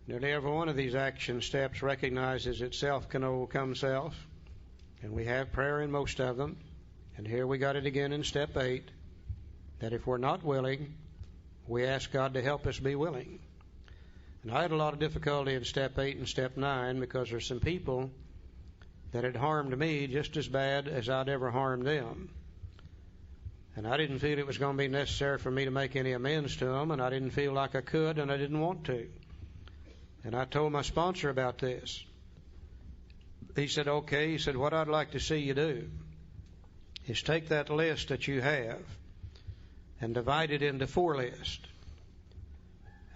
Nearly every one of these action steps recognizes that self can overcome self, and we have prayer in most of them. And here we got it again in step 8, that if we're not willing, we ask God to help us be willing. And I had a lot of difficulty in step 8 and step 9 because there's some people that had harmed me just as bad as I'd ever harmed them. And I didn't feel it was going to be necessary for me to make any amends to them, and I didn't feel like I could, and I didn't want to. And I told my sponsor about this. He said, okay. He said, what I'd like to see you do is take that list that you have and divide it into 4 lists.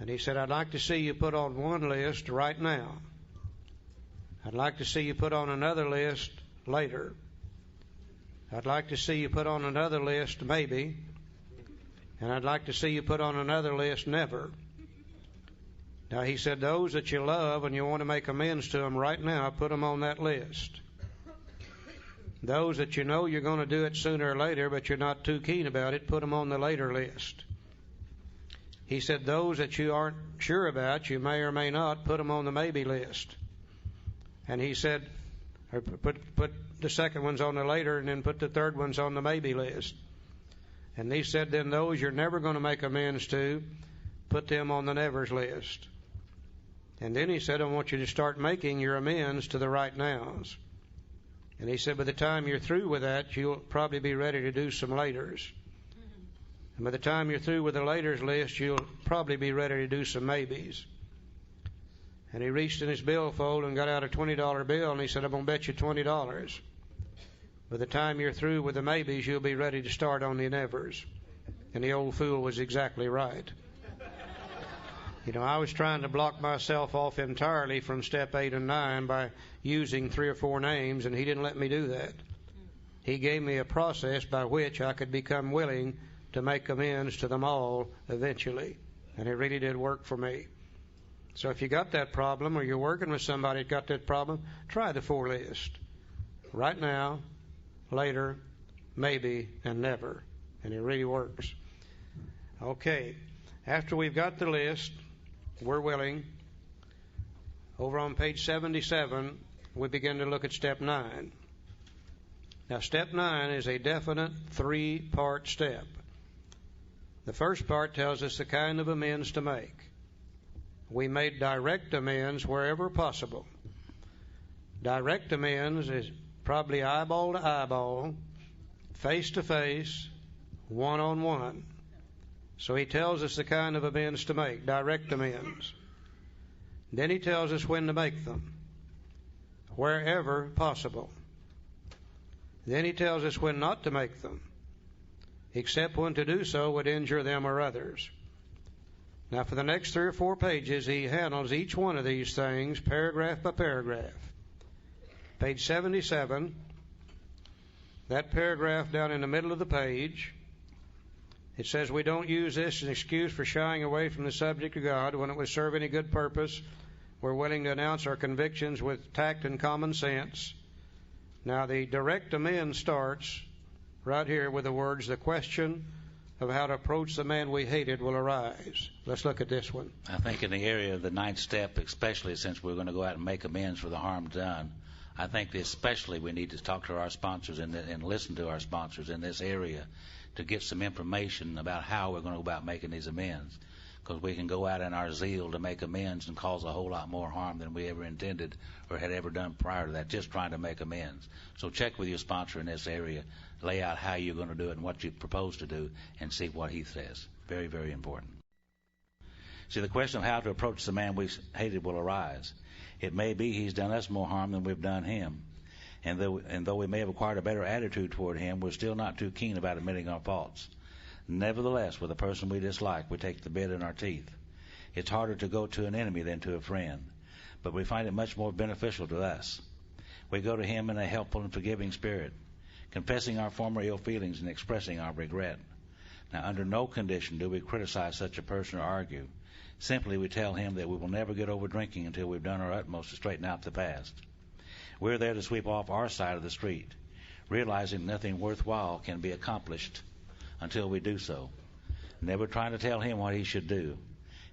And he said, I'd like to see you put on one list right now. I'd like to see you put on another list later. I'd like to see you put on another list maybe. And I'd like to see you put on another list never. Now, he said, those that you love and you want to make amends to them right now, put them on that list. Those that you know you're going to do it sooner or later, but you're not too keen about it, put them on the later list. He said, those that you aren't sure about, you may or may not, put them on the maybe list. And he said, or put the second ones on the later, and then put the third ones on the maybe list. And he said, then those you're never going to make amends to, put them on the nevers list. And then he said, I want you to start making your amends to the right nows. And he said, by the time you're through with that, you'll probably be ready to do some laters. And by the time you're through with the laters list, you'll probably be ready to do some maybes. And he reached in his billfold and got out a $20 bill, and he said, I'm going to bet you $20. By the time you're through with the maybes, you'll be ready to start on the nevers. And the old fool was exactly right. You know, I was trying to block myself off entirely from step 8 and 9 by using 3 or 4 names, and he didn't let me do that. He gave me a process by which I could become willing to make amends to them all eventually. And it really did work for me. So if you got that problem, or you're working with somebody that got that problem, try the 4 list. Right now, later, maybe, and never. And it really works. Okay. After we've got the list, we're willing. Over on page 77, we begin to look at step 9. Now, step 9 is a definite 3-part step. The first part tells us the kind of amends to make. We made direct amends wherever possible. Direct amends is probably eyeball to eyeball, face to face, one-on-one. So he tells us the kind of amends to make, direct amends. Then he tells us when to make them, wherever possible. Then he tells us when not to make them, except when to do so would injure them or others. Now, for the next 3 or 4 pages, he handles each one of these things paragraph by paragraph. Page 77, that paragraph down in the middle of the page, it says we don't use this as an excuse for shying away from the subject of God when it would serve any good purpose. We're willing to announce our convictions with tact and common sense. Now, the direct amend starts right here with the words, the question of how to approach the man we hated will arise. Let's look at this one. I think in the area of the 9th step, especially since we're going to go out and make amends for the harm done, I think especially we need to talk to our sponsors and listen to our sponsors in this area to get some information about how we're going to go about making these amends. Because we can go out in our zeal to make amends and cause a whole lot more harm than we ever intended or had ever done prior to that, just trying to make amends. So check with your sponsor in this area, lay out how you're going to do it and what you propose to do, and see what he says. Very, very important. See, the question of how to approach the man we hated will arise. It may be he's done us more harm than we've done him. And though we may have acquired a better attitude toward him, we're still not too keen about admitting our faults. Nevertheless, with a person we dislike, we take the bit in our teeth. It's harder to go to an enemy than to a friend, but we find it much more beneficial to us. We go to him in a helpful and forgiving spirit, confessing our former ill feelings and expressing our regret. Now, under no condition do we criticize such a person or argue. Simply, we tell him that we will never get over drinking until we've done our utmost to straighten out the past. We're there to sweep off our side of the street, realizing nothing worthwhile can be accomplished until we do so. Never trying to tell him what he should do.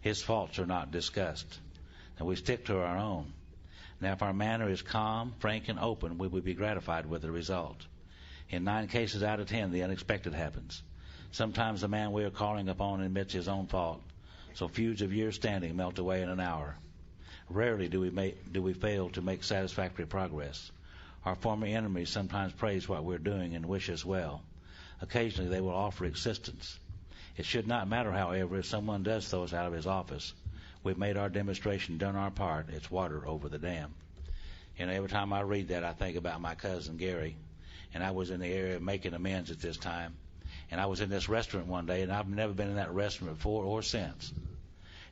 His faults are not discussed. and we stick to our own. Now, if our manner is calm, frank, and open, we will be gratified with the result. In 9 cases out of 10, the unexpected happens. Sometimes the man we are calling upon admits his own fault, so feuds of years standing melt away in an hour. Rarely do we fail to make satisfactory progress. Our former enemies sometimes praise what we're doing and wish us well. Occasionally they will offer assistance. It should not matter, however, if someone does throw us out of his office. We've made our demonstration, done our part. It's water over the dam. And every time I read that, I think about my cousin Gary. And I was in the area of making amends at this time. And I was in this restaurant one day, and I've never been in that restaurant before or since.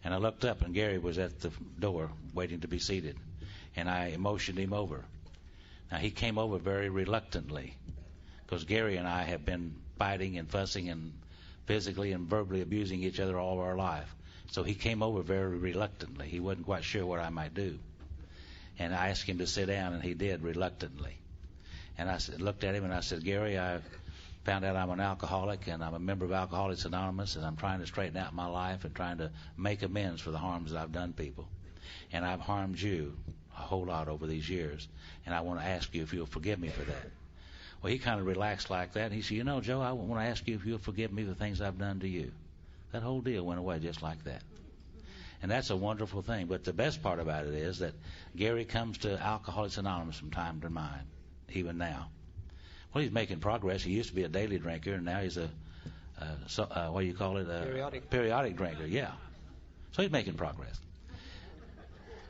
And I looked up, and Gary was at the door waiting to be seated. And I motioned him over. Now, he came over very reluctantly, because Gary and I have been fighting and fussing and physically and verbally abusing each other all our life. So he came over very reluctantly. He wasn't quite sure what I might do. And I asked him to sit down, and he did reluctantly. And I looked at him, and I said, Gary, I found out I'm an alcoholic, and I'm a member of Alcoholics Anonymous, and I'm trying to straighten out my life and trying to make amends for the harms that I've done people. And I've harmed you a whole lot over these years, and I want to ask you if you'll forgive me for that. Well, he kind of relaxed like that, and he said, you know, Joe, I want to ask you if you'll forgive me for the things I've done to you. That whole deal went away just like that. And that's a wonderful thing. But the best part about it is that Gary comes to Alcoholics Anonymous from time to time, even now. Well, he's making progress. He used to be a daily drinker, and now he's what do you call it? Periodic drinker, yeah. So he's making progress.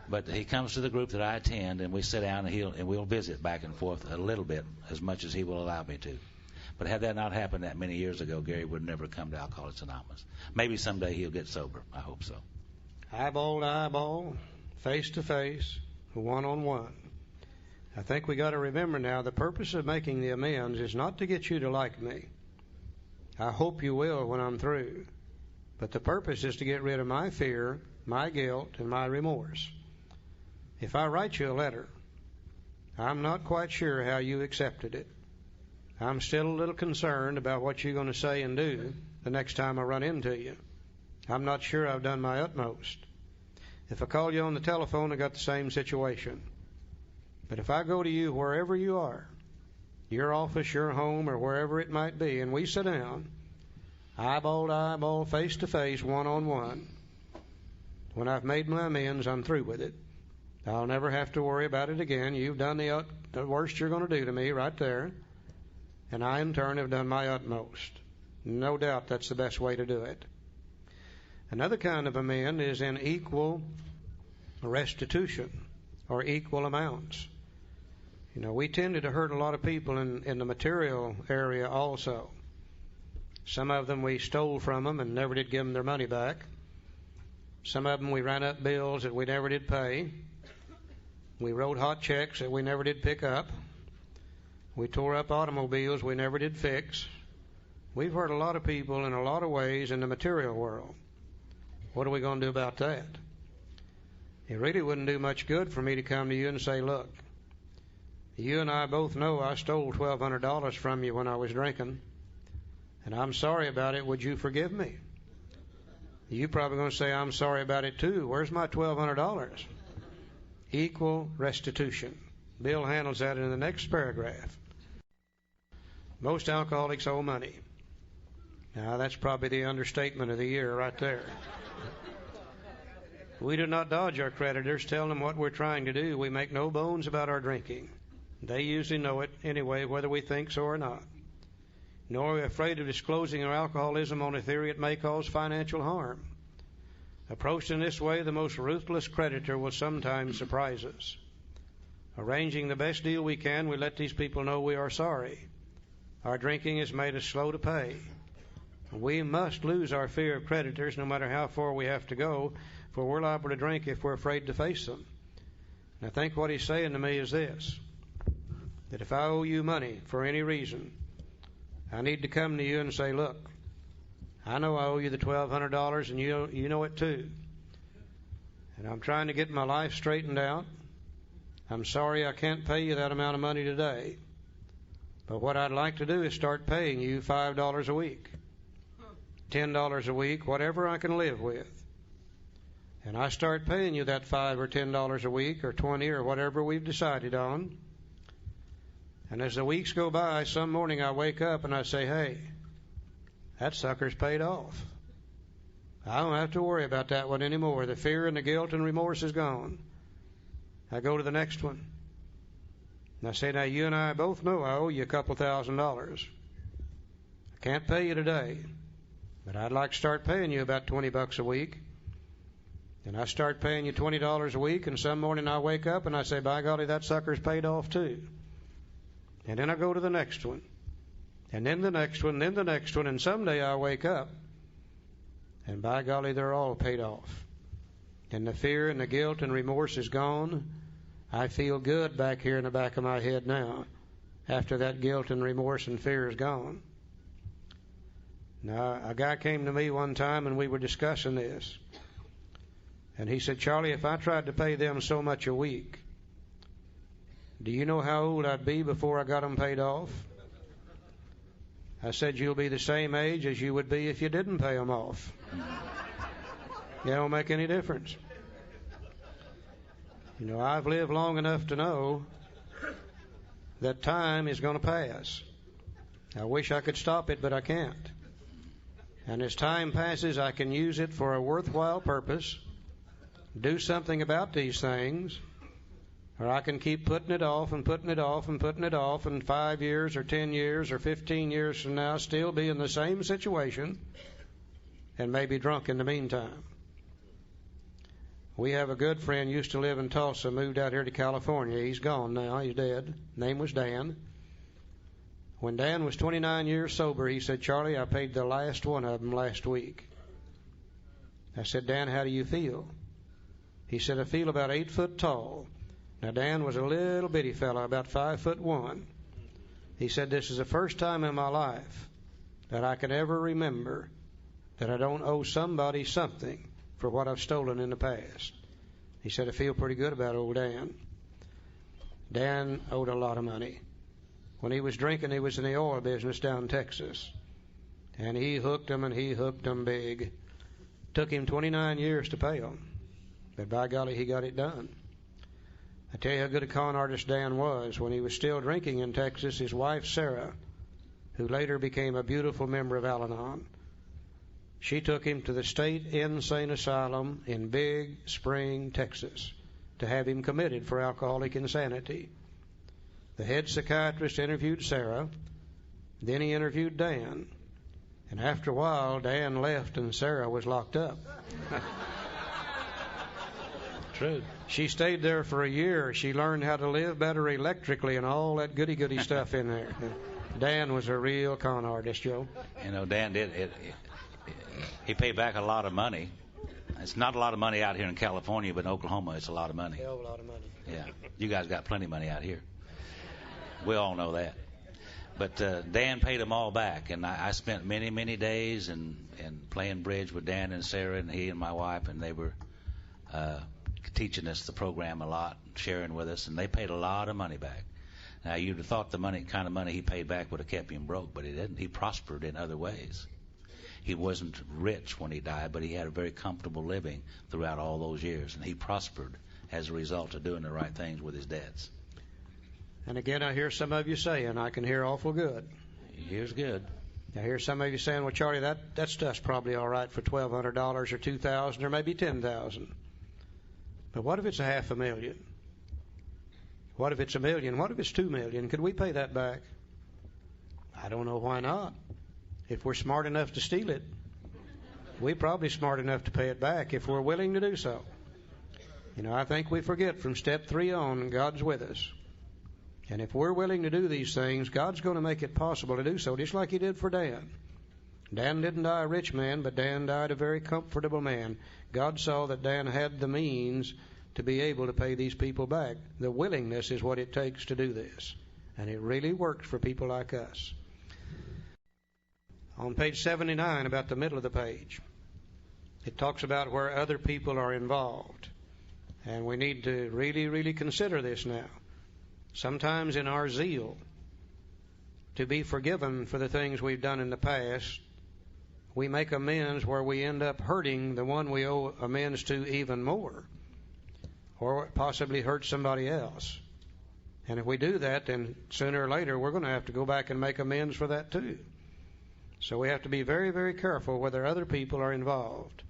But he comes to the group that I attend, and we sit down, and we'll visit back and forth a little bit, as much as he will allow me to. But had that not happened that many years ago, Gary would never come to Alcoholics Anonymous. Maybe someday he'll get sober. I hope so. Eyeball to eyeball, face to face, one-on-one. I think we got to remember now the purpose of making the amends is not to get you to like me. I hope you will when I'm through. But the purpose is to get rid of my fear, my guilt, and my remorse. If I write you a letter, I'm not quite sure how you accepted it. I'm still a little concerned about what you're going to say and do the next time I run into you. I'm not sure I've done my utmost. If I call you on the telephone, I got the same situation. But if I go to you wherever you are, your office, your home, or wherever it might be, and we sit down, eyeball to eyeball, face to face, one-on-one, when I've made my amends, I'm through with it. I'll never have to worry about it again. You've done the worst you're going to do to me right there, and I, in turn, have done my utmost. No doubt that's the best way to do it. Another kind of amend is in equal restitution or equal amounts. You know, we tended to hurt a lot of people in the material area also. Some of them we stole from them and never did give them their money back. Some of them we ran up bills that we never did pay. We wrote hot checks that we never did pick up. We tore up automobiles we never did fix. We've hurt a lot of people in a lot of ways in the material world. What are we going to do about that? It really wouldn't do much good for me to come to you and say, look, you and I both know I stole $1,200 from you when I was drinking, and I'm sorry about it. Would you forgive me? You're probably going to say, I'm sorry about it too. Where's my $1,200? Equal restitution. Bill handles that in the next paragraph. Most alcoholics owe money. Now, that's probably the understatement of the year right there. We do not dodge our creditors, tell them what we're trying to do. We make no bones about our drinking. They usually know it anyway, whether we think so or not. Nor are we afraid of disclosing our alcoholism on a theory it may cause financial harm. Approached in this way, the most ruthless creditor will sometimes surprise us. Arranging the best deal we can, we let these people know we are sorry. Our drinking has made us slow to pay. We must lose our fear of creditors no matter how far we have to go, for we're liable to drink if we're afraid to face them. And I think what he's saying to me is this, that if I owe you money for any reason, I need to come to you and say, look, I know I owe you the $1,200 and you know it too. And I'm trying to get my life straightened out. I'm sorry I can't pay you that amount of money today. But what I'd like to do is start paying you $5 a week, $10 a week, whatever I can live with. and I start paying you that $5 or $10 a week or 20 or whatever we've decided on, and as the weeks go by, some morning I wake up and I say, hey, that sucker's paid off. I don't have to worry about that one anymore. The fear and the guilt and remorse is gone. I go to the next one. And I say, now you and I both know I owe you a couple $1,000s. I can't pay you today, but I'd like to start paying you about $20 a week. And I start paying you $20 a week, and some morning I wake up and I say, by golly, that sucker's paid off too. And then I go to the next one, and then the next one, and then the next one, and someday I wake up, and by golly, they're all paid off. And the fear and the guilt and remorse is gone. I feel good back here in the back of my head now, after that guilt and remorse and fear is gone. Now, a guy came to me one time, and we were discussing this. And he said, Charlie, if I tried to pay them so much a week, do you know how old I'd be before I got them paid off? I said, you'll be the same age as you would be if you didn't pay them off. It don't make any difference. You know, I've lived long enough to know that time is going to pass. I wish I could stop it, but I can't. And as time passes, I can use it for a worthwhile purpose, do something about these things, or I can keep putting it off and putting it off and putting it off, and 5 years or 10 years or 15 years from now still be in the same situation and maybe drunk in the meantime. We have a good friend, used to live in Tulsa, moved out here to California. He's gone now. He's dead. Name was Dan. When Dan was 29 years sober, he said, Charlie, I paid the last one of them last week. I said, Dan, how do you feel? He said, I feel about 8 foot tall. Now, Dan was a little bitty fellow, about 5'1". He said, this is the first time in my life that I can ever remember that I don't owe somebody something for what I've stolen in the past. He said, I feel pretty good about old Dan. Dan owed a lot of money. When he was drinking, he was in the oil business down in Texas. And he hooked them, and he hooked them big. Took him 29 years to pay them. But by golly, he got it done. I tell you how good a con artist Dan was. When he was still drinking in Texas, his wife, Sarah, who later became a beautiful member of Al-Anon, she took him to the state insane asylum in Big Spring, Texas, to have him committed for alcoholic insanity. The head psychiatrist interviewed Sarah, then he interviewed Dan, and after a while, Dan left and Sarah was locked up. True. She stayed there for a year. She learned how to live better electrically and all that goody-goody stuff in there. Dan was a real con artist, Joe. You know, Dan did it. He paid back a lot of money. It's not a lot of money out here in California, but in Oklahoma, it's a lot of money. Hell of a lot of money. Yeah. You guys got plenty of money out here. We all know that. But Dan paid them all back, and I spent many, many days and playing bridge with Dan and Sarah, and he and my wife, and they were teaching us the program a lot, sharing with us, and they paid a lot of money back. Now, you'd have thought the kind of money he paid back would have kept him broke, but he didn't. He prospered in other ways. He wasn't rich when he died, but he had a very comfortable living throughout all those years, and he prospered as a result of doing the right things with his debts. And again, I hear some of you saying, I can hear awful good. He hears good. I hear some of you saying, well, Charlie, that stuff's probably all right for $1,200 or $2,000 or maybe $10,000. But what if it's $500,000? What if it's $1 million? What if it's $2 million? Could we pay that back? I don't know why not. If we're smart enough to steal it, we're probably smart enough to pay it back if we're willing to do so. You know, I think we forget from step 3 on, God's with us. And if we're willing to do these things, God's going to make it possible to do so, just like he did for Dan. Dan didn't die a rich man, but Dan died a very comfortable man. God saw that Dan had the means to be able to pay these people back. The willingness is what it takes to do this. And it really works for people like us. On page 79, about the middle of the page, it talks about where other people are involved. And we need to really, really consider this now. Sometimes in our zeal to be forgiven for the things we've done in the past, we make amends where we end up hurting the one we owe amends to even more, or possibly hurt somebody else. And if we do that, then sooner or later we're going to have to go back and make amends for that too. So we have to be very, very careful whether other people are involved.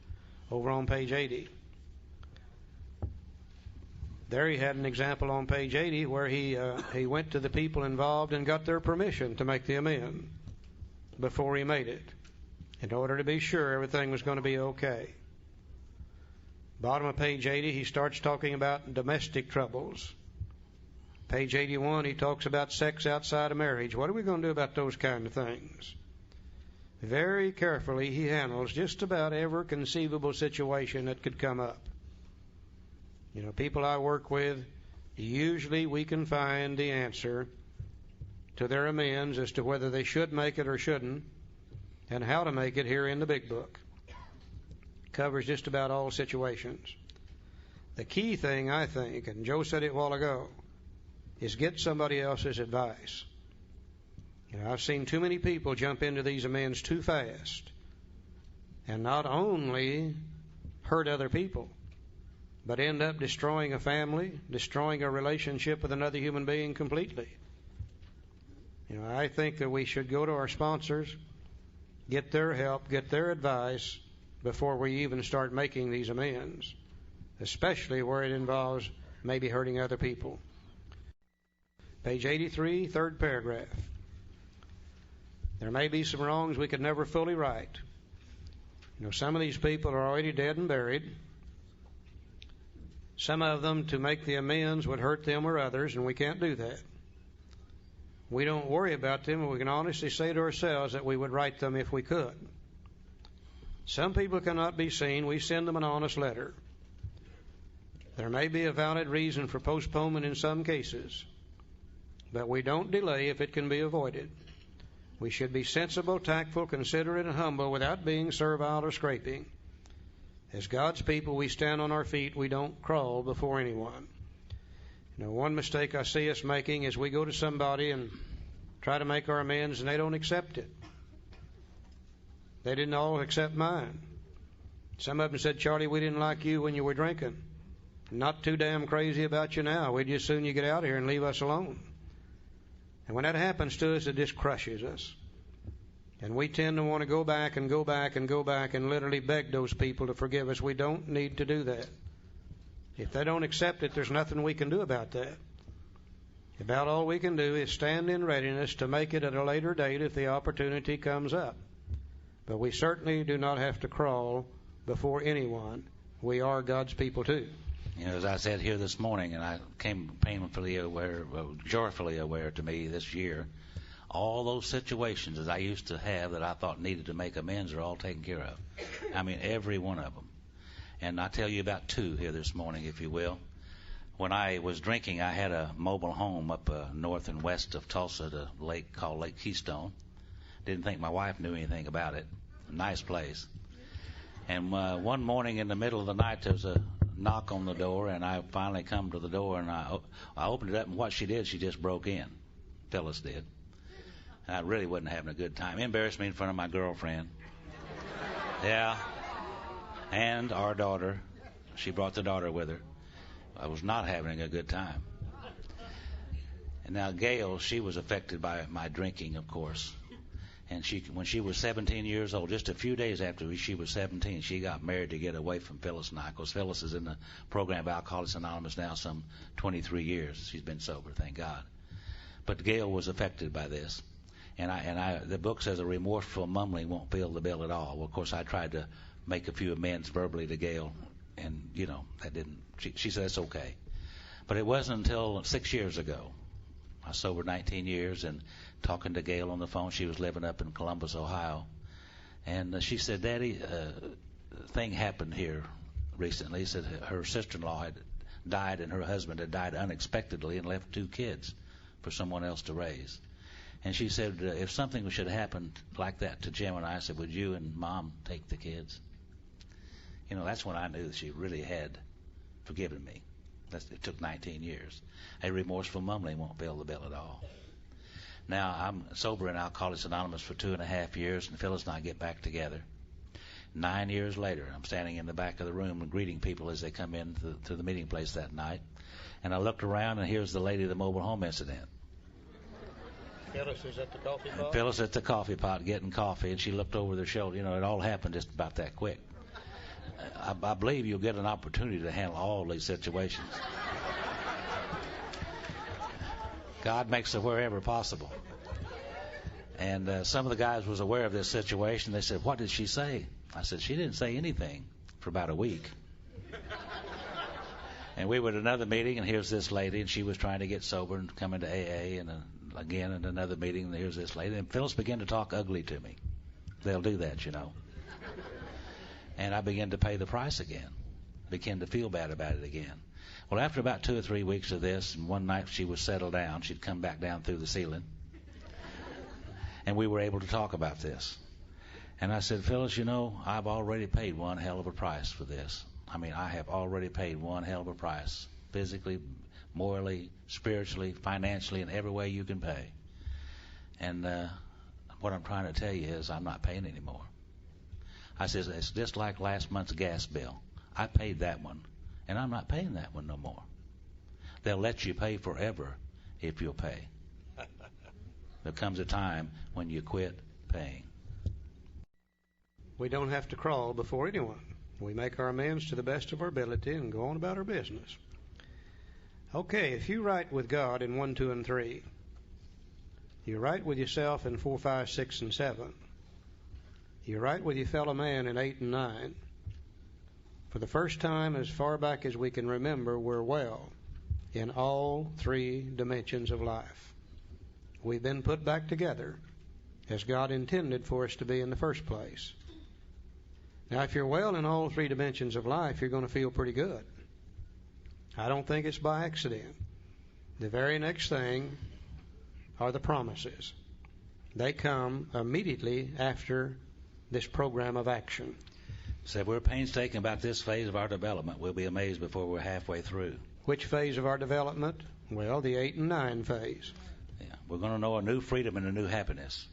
Over on page 80. There he had an example on page 80 where he went to the people involved and got their permission to make the amend before he made it, in order to be sure everything was going to be okay. Bottom of page 80, he starts talking about domestic troubles. Page 81, he talks about sex outside of marriage. What are we going to do about those kind of things? Very carefully, he handles just about every conceivable situation that could come up. You know, people I work with, usually we can find the answer to their amends as to whether they should make it or shouldn't, and how to make it here in the big book. Covers just about all situations. The key thing, I think, and Joe said it a while ago, is get somebody else's advice. You know, I've seen too many people jump into these amends too fast and not only hurt other people, but end up destroying a family, destroying a relationship with another human being completely. You know, I think that we should go to our sponsors, get their help, get their advice before we even start making these amends, especially where it involves maybe hurting other people. Page 83, third paragraph. There may be some wrongs we could never fully right. You know, some of these people are already dead and buried. Some of them, to make the amends, would hurt them or others, and we can't do that. We don't worry about them, and we can honestly say to ourselves that we would right them if we could. Some people cannot be seen. We send them an honest letter. There may be a valid reason for postponement in some cases, but we don't delay if it can be avoided. We should be sensible, tactful, considerate, and humble without being servile or scraping. As God's people, we stand on our feet. We don't crawl before anyone. You know, one mistake I see us making is we go to somebody and try to make our amends, and they don't accept it. They didn't all accept mine. Some of them said, Charlie, we didn't like you when you were drinking. Not too damn crazy about you now. We'd just soon you get out of here and leave us alone. And when that happens to us, it just crushes us. And we tend to want to go back and go back and go back and literally beg those people to forgive us. We don't need to do that. If they don't accept it, there's nothing we can do about that. About all we can do is stand in readiness to make it at a later date if the opportunity comes up. But we certainly do not have to crawl before anyone. We are God's people too. You know, as I said here this morning, and I came painfully aware, joyfully aware to me this year, all those situations that I used to have that I thought needed to make amends are all taken care of. I mean, every one of them. And I'll tell you about two here this morning, if you will. When I was drinking, I had a mobile home up north and west of Tulsa, the lake called Lake Keystone. Didn't think my wife knew anything about it. A nice place. And one morning in the middle of the night, there was a knock on the door, and I finally come to the door, and I opened it up, and what she did, she just broke in. Phyllis did. And I really wasn't having a good time. Embarrassed me in front of my girlfriend. Yeah. And our daughter. She brought the daughter with her. I was not having a good time. And now Gail, she was affected by my drinking, of course. And when she was 17 years old, just a few days after she was 17, she got married to get away from Phyllis and I. Because Phyllis is in the program of Alcoholics Anonymous now some 23 years. She's been sober, thank God. But Gail was affected by this. And the book says a remorseful mumbling won't fill the bill at all. Well, of course, I tried to make a few amends verbally to Gail. And, you know, that didn't, she said it's okay. But it wasn't until 6 years ago. I was sober 19 years and talking to Gail on the phone. She was living up in Columbus, Ohio. And she said, Daddy, a thing happened here recently. She said her sister-in-law had died and her husband had died unexpectedly and left 2 kids for someone else to raise. And she said, if something should happen like that to Jim and I, said, would you and Mom take the kids? You know, that's when I knew that she really had forgiven me. It took 19 years. A remorseful mumbling won't fill the bill at all. Now, I'm sober in Alcoholics Anonymous for 2.5 years, and Phyllis and I get back together. 9 years later, I'm standing in the back of the room and greeting people as they come in to the meeting place that night. And I looked around, and here's the lady of the mobile home incident. Phyllis is at the coffee pot? Phyllis at the coffee pot getting coffee, and she looked over their shoulder. You know, it all happened just about that quick. I believe you'll get an opportunity to handle all these situations. God makes it wherever possible. And some of the guys was aware of this situation. They said, "What did she say?" I said, "She didn't say anything for about a week." And we were at another meeting, and here's this lady, and she was trying to get sober and come into AA, and again at another meeting, and here's this lady. And Phyllis began to talk ugly to me. They'll do that, you know. And I began to pay the price again, began to feel bad about it again. Well, after about 2 or 3 weeks of this, and one night she was settled down, she'd come back down through the ceiling, and we were able to talk about this. And I said, "Phyllis, you know, I've already paid one hell of a price for this. I mean, I have already paid one hell of a price, physically, morally, spiritually, financially, in every way you can pay. And what I'm trying to tell you is I'm not paying anymore." I said, "It's just like last month's gas bill. I paid that one, and I'm not paying that one no more. They'll let you pay forever if you'll pay. There comes a time when you quit paying." We don't have to crawl before anyone. We make our amends to the best of our ability and go on about our business. Okay, if you right with God in 1, 2, and 3, you're right with yourself in 4, 5, 6, and 7. You're right with your fellow man in 8 and 9. For the first time, as far back as we can remember, we're well in all 3 dimensions of life. We've been put back together as God intended for us to be in the first place. Now, if you're well in all 3 dimensions of life, you're going to feel pretty good. I don't think it's by accident. The very next thing are the promises. They come immediately after this program of action. So if we're painstaking about this phase of our development, we'll be amazed before we're halfway through. Which phase of our development? Well, the 8 and 9 phase. Yeah, we're going to know a new freedom and a new happiness.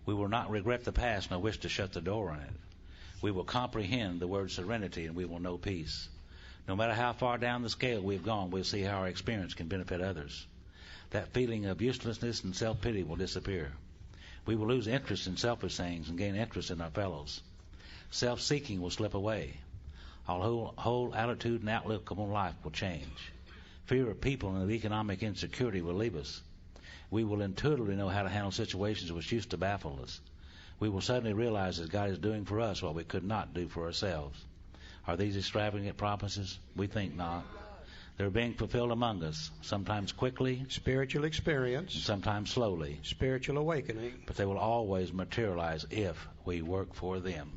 We will not regret the past nor wish to shut the door on it. We will comprehend the word serenity, and we will know peace. No matter how far down the scale we've gone, we'll see how our experience can benefit others. That feeling of uselessness and self-pity will disappear. We will lose interest in selfish things and gain interest in our fellows. Self-seeking will slip away. Our whole attitude and outlook on life will change. Fear of people and of economic insecurity will leave us. We will intuitively know how to handle situations which used to baffle us. We will suddenly realize that God is doing for us what we could not do for ourselves. Are these extravagant promises? We think not. They're being fulfilled among us, sometimes quickly, spiritual experience, sometimes slowly, spiritual awakening. But they will always materialize if we work for them.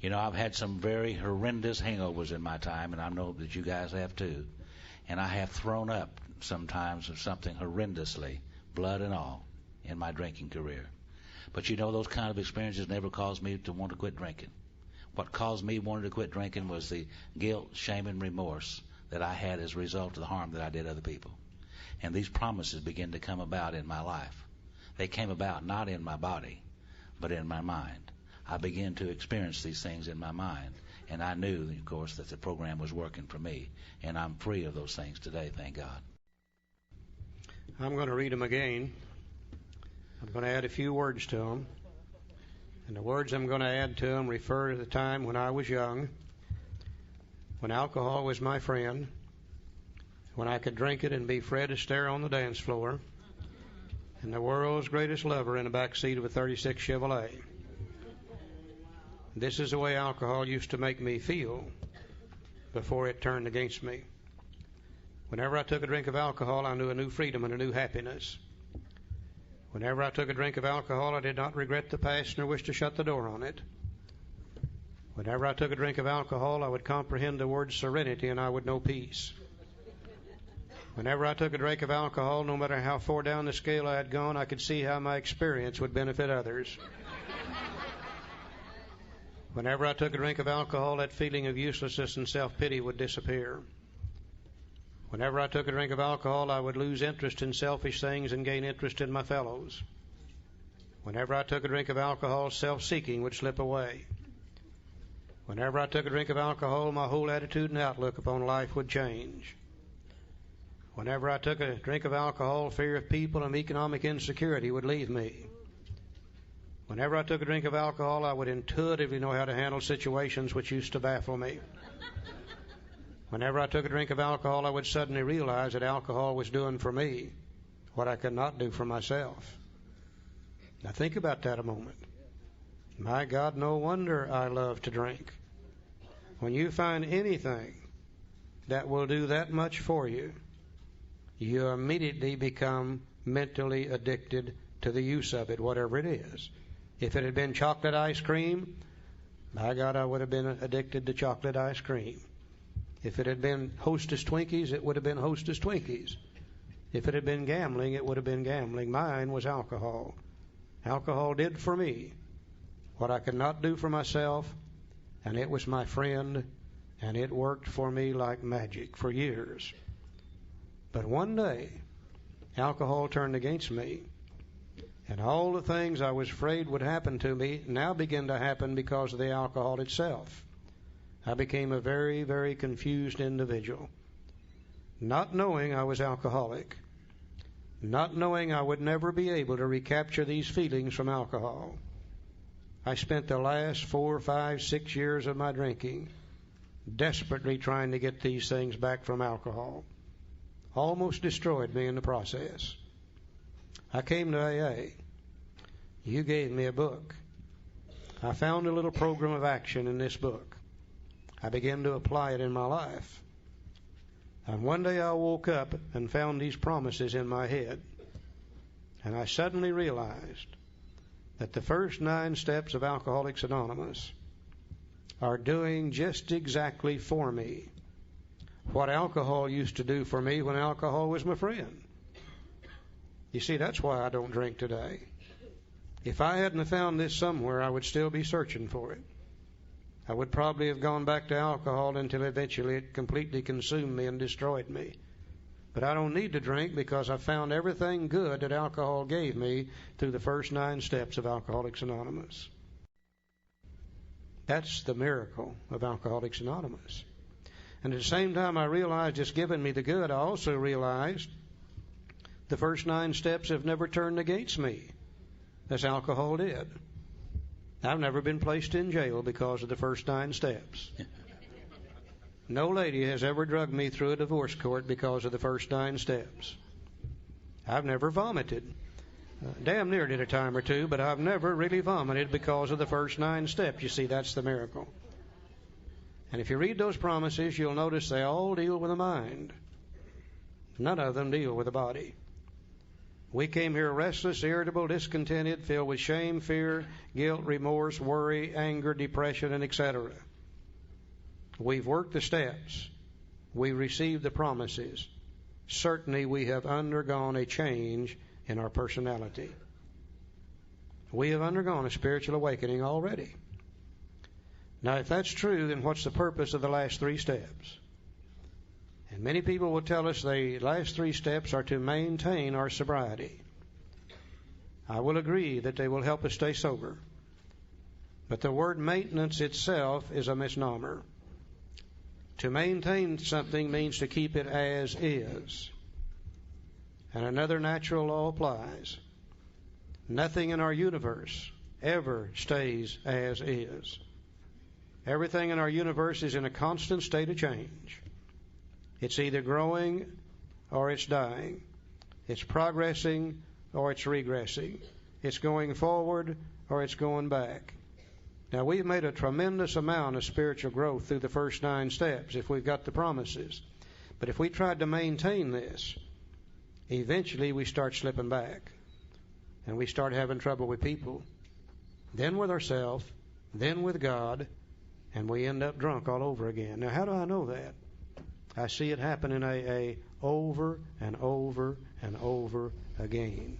You know, I've had some very horrendous hangovers in my time, and I know that you guys have too. And I have thrown up sometimes of something horrendously, blood and all, in my drinking career. But you know, those kind of experiences never caused me to want to quit drinking. What caused me wanting to quit drinking was the guilt, shame, and remorse that I had as a result of the harm that I did other people. And these promises began to come about in my life. They came about not in my body, but in my mind. I began to experience these things in my mind. And I knew, of course, that the program was working for me. And I'm free of those things today, thank God. I'm going to read them again. I'm going to add a few words to them. And the words I'm going to add to them refer to the time when I was young, when alcohol was my friend, when I could drink it and be Fred Astaire on the dance floor, and the world's greatest lover in the back seat of a 36 Chevrolet. This is the way alcohol used to make me feel before it turned against me. Whenever I took a drink of alcohol, I knew a new freedom and a new happiness. Whenever I took a drink of alcohol, I did not regret the past nor wish to shut the door on it. Whenever I took a drink of alcohol, I would comprehend the word serenity and I would know peace. Whenever I took a drink of alcohol, no matter how far down the scale I had gone, I could see how my experience would benefit others. Whenever I took a drink of alcohol, that feeling of uselessness and self-pity would disappear. Whenever I took a drink of alcohol, I would lose interest in selfish things and gain interest in my fellows. Whenever I took a drink of alcohol, self-seeking would slip away. Whenever I took a drink of alcohol, my whole attitude and outlook upon life would change. Whenever I took a drink of alcohol, fear of people and economic insecurity would leave me. Whenever I took a drink of alcohol, I would intuitively know how to handle situations which used to baffle me. Whenever I took a drink of alcohol, I would suddenly realize that alcohol was doing for me what I could not do for myself. Now think about that a moment. My God, no wonder I love to drink. When you find anything that will do that much for you, you immediately become mentally addicted to the use of it, whatever it is. If it had been chocolate ice cream, by God, I would have been addicted to chocolate ice cream. If it had been Hostess Twinkies, it would have been Hostess Twinkies. If it had been gambling, it would have been gambling. Mine was alcohol. Alcohol did for me what I could not do for myself, and it was my friend, and it worked for me like magic for years. But one day, alcohol turned against me, and all the things I was afraid would happen to me now began to happen because of the alcohol itself. I became a very, very confused individual, not knowing I was alcoholic, not knowing I would never be able to recapture these feelings from alcohol. I spent the last 4, 5, 6 years of my drinking desperately trying to get these things back from alcohol. Almost destroyed me in the process. I came to AA. You gave me a book. I found a little program of action in this book. I began to apply it in my life. And one day I woke up and found these promises in my head. And I suddenly realized that the first 9 steps of Alcoholics Anonymous are doing just exactly for me what alcohol used to do for me when alcohol was my friend. You see, that's why I don't drink today. If I hadn't found this somewhere, I would still be searching for it. I would probably have gone back to alcohol until eventually it completely consumed me and destroyed me. But I don't need to drink because I found everything good that alcohol gave me through the first 9 steps of Alcoholics Anonymous. That's the miracle of Alcoholics Anonymous. And at the same time I realized it's given me the good, I also realized the first 9 steps have never turned against me, as alcohol did. I've never been placed in jail because of the first 9 steps. No lady has ever drugged me through a divorce court because of the first 9 steps. I've never vomited. Damn near did a time or two, but I've never really vomited because of the first 9 steps. You see, that's the miracle. And if you read those promises, you'll notice they all deal with the mind. None of them deal with the body. We came here restless, irritable, discontented, filled with shame, fear, guilt, remorse, worry, anger, depression, and etc. We've worked the steps. We received the promises. Certainly we have undergone a change in our personality. We have undergone a spiritual awakening already. Now, if that's true, then what's the purpose of the last 3 steps? And many people will tell us the last 3 steps are to maintain our sobriety. I will agree that they will help us stay sober. But the word maintenance itself is a misnomer. To maintain something means to keep it as is. And another natural law applies. Nothing in our universe ever stays as is. Everything in our universe is in a constant state of change. It's either growing or it's dying. It's progressing or it's regressing. It's going forward or it's going back. Now, we've made a tremendous amount of spiritual growth through the first 9 steps if we've got the promises. But if we tried to maintain this, eventually we start slipping back. And we start having trouble with people, then with ourselves, then with God, and we end up drunk all over again. Now, how do I know that? I see it happen in AA over and over and over again.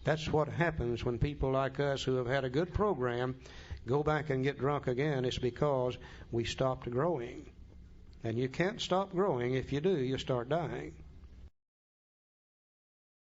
That's what happens when people like us who have had a good program go back and get drunk again. It's because we stopped growing. And you can't stop growing. If you do, you start dying.